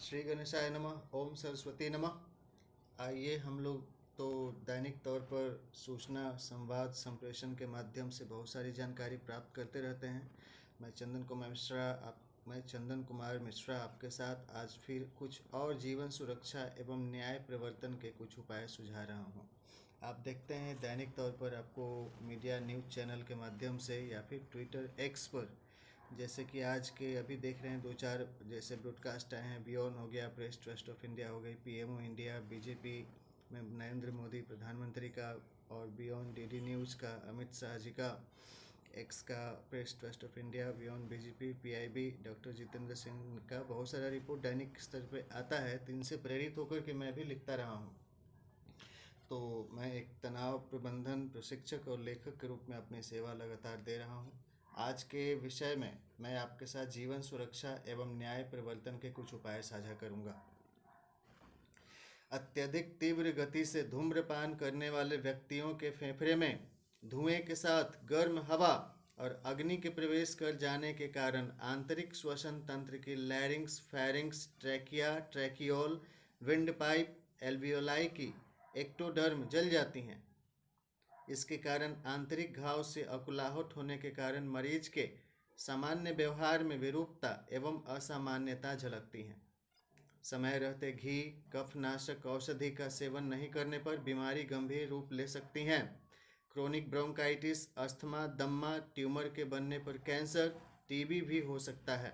श्री गणेशाय नमः। ओम सरस्वती नमः। आइए हम लोग तो दैनिक तौर पर सूचना संवाद संप्रेषण के माध्यम से बहुत सारी जानकारी प्राप्त करते रहते हैं। मैं चंदन कुमार मिश्रा आपके साथ आज फिर कुछ और जीवन सुरक्षा एवं न्याय प्रवर्तन के कुछ उपाय सुझा रहा हूँ। आप देखते हैं दैनिक तौर पर आपको मीडिया न्यूज़ चैनल के माध्यम से या फिर ट्विटर एक्स पर, जैसे कि आज के अभी देख रहे हैं दो चार जैसे ब्रॉडकास्ट आए हैं। बियॉन हो गया, प्रेस ट्रस्ट ऑफ इंडिया हो गई, पीएमओ इंडिया, बीजेपी में नरेंद्र मोदी प्रधानमंत्री का, और बियॉन डीडी न्यूज़ का अमित शाह जी का, एक्स का प्रेस ट्रस्ट ऑफ इंडिया, बियॉन BJP PIB doctor Jitendra Singh का बहुत सारा रिपोर्ट दैनिक स्तर पे आता है। तो इनसे प्रेरित होकर के मैं भी लिखता रहा हूँ। तो मैं एक तनाव प्रबंधन प्रशिक्षक और लेखक के रूप में अपनी सेवा लगातार दे रहा हूँ। आज के विषय में मैं आपके साथ जीवन सुरक्षा एवं न्याय प्रवर्तन के कुछ उपाय साझा करूंगा। अत्यधिक तीव्र गति से धूम्रपान करने वाले व्यक्तियों के फेफड़े में धुएं के साथ गर्म हवा और अग्नि के प्रवेश कर जाने के कारण आंतरिक श्वसन तंत्र की larynx, pharynx, trachea, tracheole, windpipe, alveoli की एक्टोडर्म जल जाती हैं। इसके कारण आंतरिक घाव से अकुलाहट होने के कारण मरीज के सामान्य व्यवहार में विरूपता एवं असामान्यता झलकती है। समय रहते घी, कफनाशक औषधि का सेवन नहीं करने पर बीमारी गंभीर रूप ले सकती है। क्रोनिक ब्रोंकाइटिस, अस्थमा, दम्मा, ट्यूमर के बनने पर कैंसर, टीबी भी हो सकता है।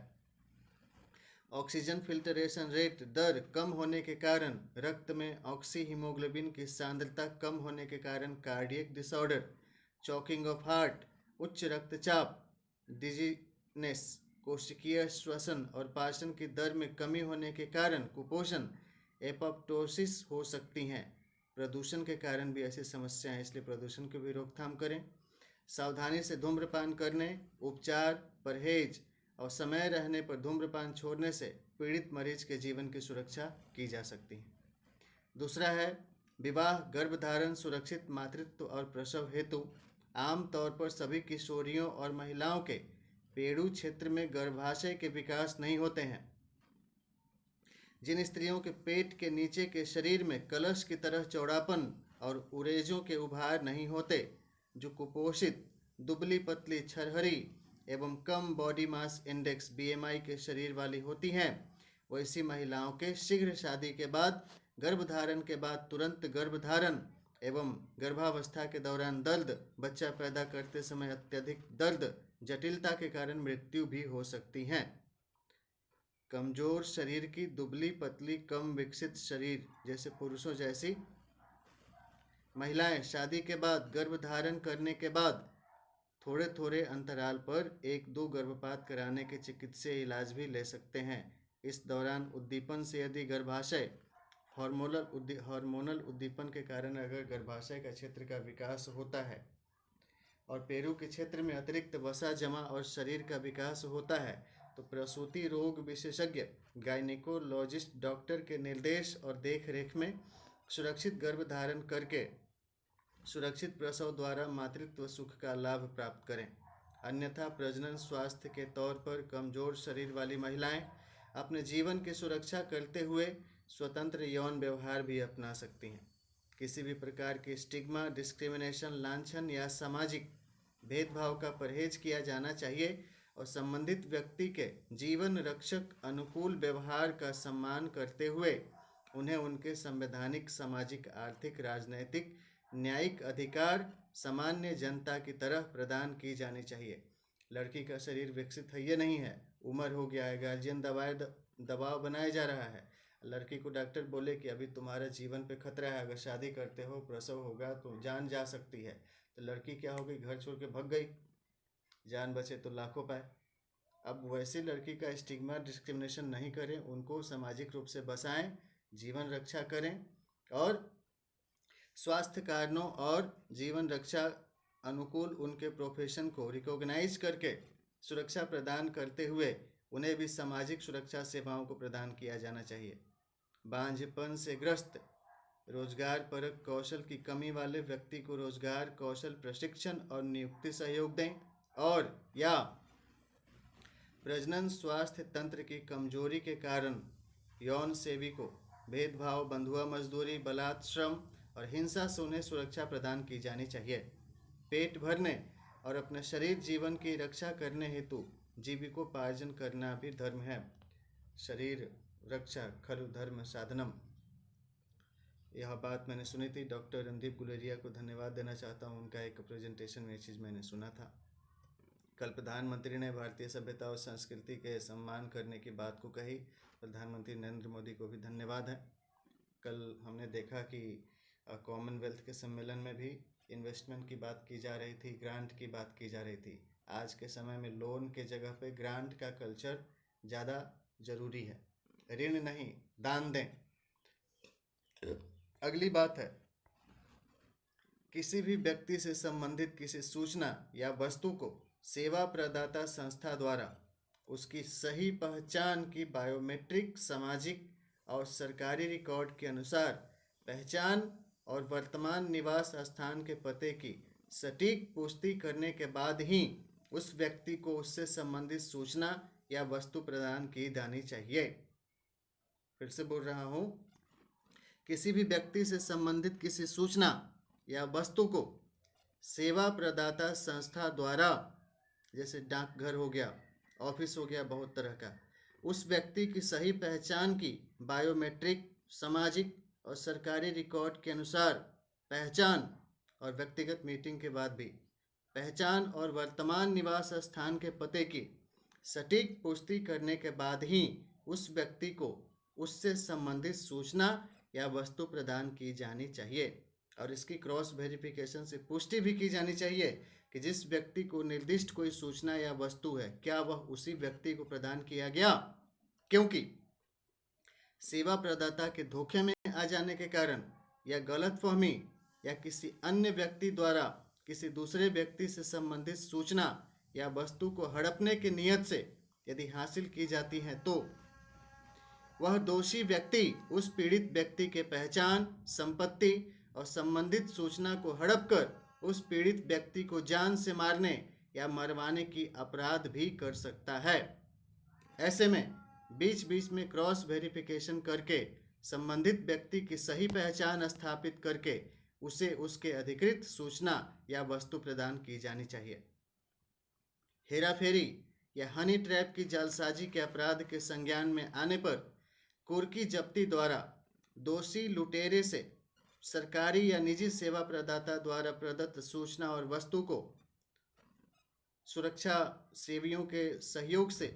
ऑक्सीजन फिल्टरेशन रेट दर कम होने के कारण रक्त में ऑक्सी हीमोग्लोबिन की सांद्रता कम होने के कारण cardiac disorder, choking of heart, उच्च रक्तचाप, डिजीनेस, कोशिकीय श्वसन और पाचन की दर में कमी होने के कारण कुपोषण, एपोप्टोसिस हो सकती हैं। प्रदूषण के कारण भी ऐसी समस्याएं, इसलिए प्रदूषण की भी रोकथाम करें। सावधानी से धूम्रपान करने, उपचार, परहेज और समय रहने पर धूम्रपान छोड़ने से पीड़ित मरीज के जीवन की सुरक्षा की जा सकती है। दूसरा है विवाह, गर्भधारण, सुरक्षित मातृत्व और प्रसव हेतु आमतौर पर सभी किशोरियों और महिलाओं के पेड़ू क्षेत्र में गर्भाशय के विकास नहीं होते हैं। जिन स्त्रियों के पेट के नीचे के शरीर में कलश की तरह चौड़ापन और उरेजों के उभार नहीं होते, जो कुपोषित, दुबली पतली, छरहरी एवं कम बॉडी मास इंडेक्स बीएमआई के शरीर वाली होती हैं, वैसी महिलाओं के शीघ्र शादी के बाद, गर्भधारण के बाद तुरंत गर्भधारण एवं गर्भावस्था के दौरान दर्द, बच्चा पैदा करते समय अत्यधिक दर्द, जटिलता के कारण मृत्यु भी हो सकती हैं। कमजोर शरीर की, दुबली पतली, कम विकसित शरीर जैसे पुरुषों जैसी महिलाएं शादी के बाद, गर्भधारण करने के बाद थोड़े थोड़े अंतराल पर 1-2 गर्भपात कराने के चिकित्सीय इलाज भी ले सकते हैं। इस दौरान उद्दीपन से यदि गर्भाशय हार्मोनल उद्दीपन के कारण अगर गर्भाशय का क्षेत्र का विकास होता है और पेरू के क्षेत्र में अतिरिक्त वसा जमा और शरीर का विकास होता है, तो प्रसूति रोग विशेषज्ञ गायनिकोलॉजिस्ट डॉक्टर के निर्देश और देखरेख में सुरक्षित गर्भधारण करके सुरक्षित प्रसव द्वारा मातृत्व सुख का लाभ प्राप्त करें। अन्यथा प्रजनन स्वास्थ्य के तौर पर कमजोर शरीर वाली महिलाएं अपने जीवन की सुरक्षा करते हुए स्वतंत्र यौन व्यवहार भी अपना सकती हैं। किसी भी प्रकार की स्टिग्मा, डिस्क्रिमिनेशन, लांछन या सामाजिक भेदभाव का परहेज किया जाना चाहिए और संबंधित व्यक्ति के जीवन रक्षक अनुकूल व्यवहार का सम्मान करते हुए उन्हें उनके संवैधानिक, सामाजिक, आर्थिक, राजनैतिक, न्यायिक अधिकार सामान्य जनता की तरह प्रदान की जानी चाहिए। लड़की का शरीर विकसित है, ये नहीं है, उम्र हो गया है, गार्जियन दबाव बनाया जा रहा है, लड़की को डॉक्टर बोले कि अभी तुम्हारा जीवन पे खतरा है, अगर शादी करते हो, प्रसव होगा तो जान जा सकती है, तो लड़की क्या हो गई, घर छोड़ के भग गई, जान बचे तो लाखों पाए। अब वैसी लड़की का स्टिग्मा, डिस्क्रिमिनेशन नहीं करें, उनको सामाजिक रूप से बसाएं, जीवन रक्षा करें और स्वास्थ्य कारणों और जीवन रक्षा अनुकूल उनके प्रोफेशन को रिकॉग्नाइज करके सुरक्षा प्रदान करते हुए उन्हें भी सामाजिक सुरक्षा सेवाओं को प्रदान किया जाना चाहिए। बांझपन से ग्रस्त, रोजगार परक कौशल की कमी वाले व्यक्ति को रोजगार, कौशल प्रशिक्षण और नियुक्ति सहयोग दें, और या प्रजनन स्वास्थ्य तंत्र की कमजोरी के कारण यौन सेवी को भेदभाव, बंधुआ मजदूरी, बलात् श्रम और हिंसा से उन्हें सुरक्षा प्रदान की जानी चाहिए। पेट भरने और अपने शरीर जीवन की रक्षा करने हेतु जीविकोपार्जन करना भी धर्म है। शरीर रक्षा खलु धर्म साधनम। यह बात मैंने सुनी थी। डॉक्टर रणदीप गुलेरिया को धन्यवाद देना चाहता हूँ, उनका एक प्रेजेंटेशन में ये चीज़ मैंने सुना था। कल प्रधानमंत्री ने भारतीय सभ्यता और संस्कृति के सम्मान करने की बात को कही। प्रधानमंत्री नरेंद्र मोदी को भी धन्यवाद है। कल हमने देखा कि कॉमनवेल्थ के सम्मेलन में भी इन्वेस्टमेंट की बात की जा रही थी, ग्रांट की बात की जा रही थी। आज के समय में लोन के जगह पे ग्रांट का कल्चर ज़्यादा ज़रूरी है। ऋण नहीं, दान दें। अगली बात है, किसी भी व्यक्ति से संबंधित किसी सूचना या वस्तु को सेवा प्रदाता संस्था द्वारा उसकी सही पहचान की बायोमेट्रिक, सामाजिक और सरकारी रिकॉर्ड के अनुसार पहचान और वर्तमान निवास स्थान के पते की सटीक पुष्टि करने के बाद ही उस व्यक्ति को उससे संबंधित सूचना या वस्तु प्रदान की जानी चाहिए। फिर से बोल रहा हूँ, किसी भी व्यक्ति से संबंधित किसी सूचना या वस्तु को सेवा प्रदाता संस्था द्वारा, जैसे डाकघर हो गया, ऑफिस हो गया, बहुत तरह का, उस व्यक्ति की सही पहचान की बायोमेट्रिक, सामाजिक और सरकारी रिकॉर्ड के अनुसार पहचान और व्यक्तिगत मीटिंग के बाद भी पहचान और वर्तमान निवास स्थान के पते की सटीक पुष्टि करने के बाद ही उस व्यक्ति को उससे संबंधित सूचना या वस्तु प्रदान की जानी चाहिए। और इसकी क्रॉस वेरिफिकेशन से पुष्टि भी की जानी चाहिए कि जिस व्यक्ति को निर्दिष्ट कोई सूचना या वस्तु है, क्या वह उसी व्यक्ति को प्रदान किया गया। क्योंकि सेवा प्रदाता के धोखे में आ जाने के कारण या गलतफहमी या किसी अन्य व्यक्ति द्वारा किसी दूसरे व्यक्ति से संबंधित सूचना या वस्तु को हड़पने की नियत से यदि हासिल की जाती है तो वह दोषी व्यक्ति उस पीड़ित व्यक्ति के पहचान, संपत्ति और संबंधित सूचना को हड़प कर उस पीड़ित व्यक्ति को जान से मारने या मरवाने की अपराध भी कर सकता है। ऐसे में बीच बीच में क्रॉस वेरिफिकेशन करके संबंधित व्यक्ति की सही पहचान स्थापित करके उसे उसके अधिकृत सूचना या वस्तु प्रदान की जानी चाहिए। हेराफेरी या हनी ट्रैप की जालसाजी के अपराध के संज्ञान में आने पर कुर्की जब्ती द्वारा दोषी लुटेरे से सरकारी या निजी सेवा प्रदाता द्वारा प्रदत्त सूचना और वस्तु को सुरक्षा सेवियों के सहयोग से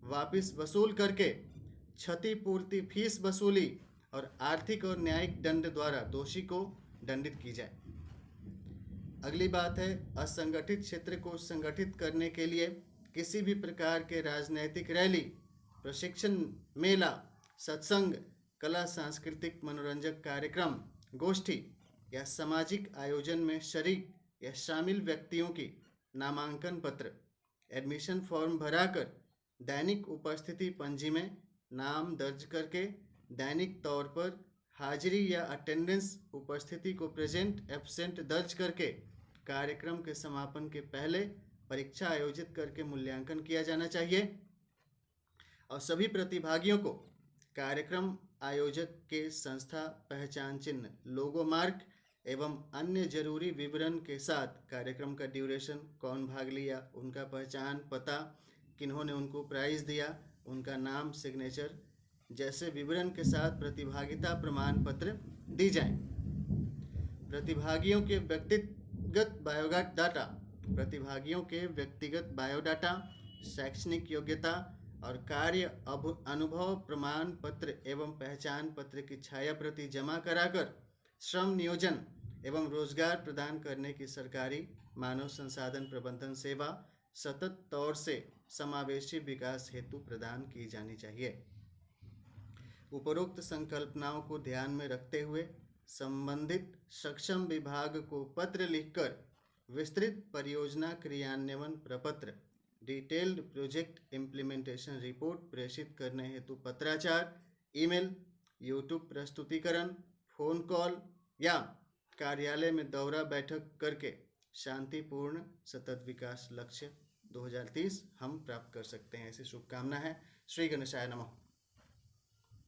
वापस वसूल करके क्षतिपूर्ति फीस वसूली और आर्थिक और न्यायिक दंड द्वारा दोषी को दंडित की जाए। अगली बात है, असंगठित क्षेत्र को संगठित करने के लिए किसी भी प्रकार के राजनैतिक रैली, प्रशिक्षण मेला, सत्संग, कला, सांस्कृतिक मनोरंजक कार्यक्रम, गोष्ठी या सामाजिक आयोजन में शरीक या शामिल व्यक्तियों की नामांकन पत्र, एडमिशन फॉर्म भराकर दैनिक उपस्थिति पंजी में नाम दर्ज करके दैनिक तौर पर हाजिरी या अटेंडेंस उपस्थिति को प्रेजेंट एब्सेंट दर्ज करके कार्यक्रम के समापन के पहले परीक्षा आयोजित करके मूल्यांकन किया जाना चाहिए। और सभी प्रतिभागियों को कार्यक्रम आयोजक के संस्था पहचान चिन्ह, लोगो मार्क एवं अन्य जरूरी विवरण के साथ कार्यक्रम का ड्यूरेशन, कौन भाग लिया, उनका पहचान पता, किन्होंने उनको प्राइज़ दिया, उनका नाम, सिग्नेचर जैसे विवरण के साथ प्रतिभागिता प्रमाण पत्र दी जाए। प्रतिभागियों के व्यक्तिगत बायोडाटा, शैक्षणिक योग्यता और कार्य अनुभव प्रमाण पत्र एवं पहचान पत्र की छाया प्रति जमा कराकर श्रम नियोजन एवं रोजगार प्रदान करने की सरकारी मानव संसाधन प्रबंधन सेवा सतत तौर से समावेशी विकास हेतु प्रदान की जानी चाहिए। उपरोक्त संकल्पनाओं को ध्यान में रखते हुए संबंधित सक्षम विभाग को पत्र लिखकर विस्तृत परियोजना क्रियान्वयन प्रपत्र, डिटेल्ड प्रोजेक्ट इम्प्लीमेंटेशन रिपोर्ट प्रेषित करने हेतु पत्राचार, ईमेल, यूट्यूब प्रस्तुतिकरण, फोन कॉल या कार्यालय में दौरा बैठक करके शांतिपूर्ण सतत विकास लक्ष्य 2030 हम प्राप्त कर सकते हैं। ऐसी शुभकामना है। श्री गणेशाय नमः।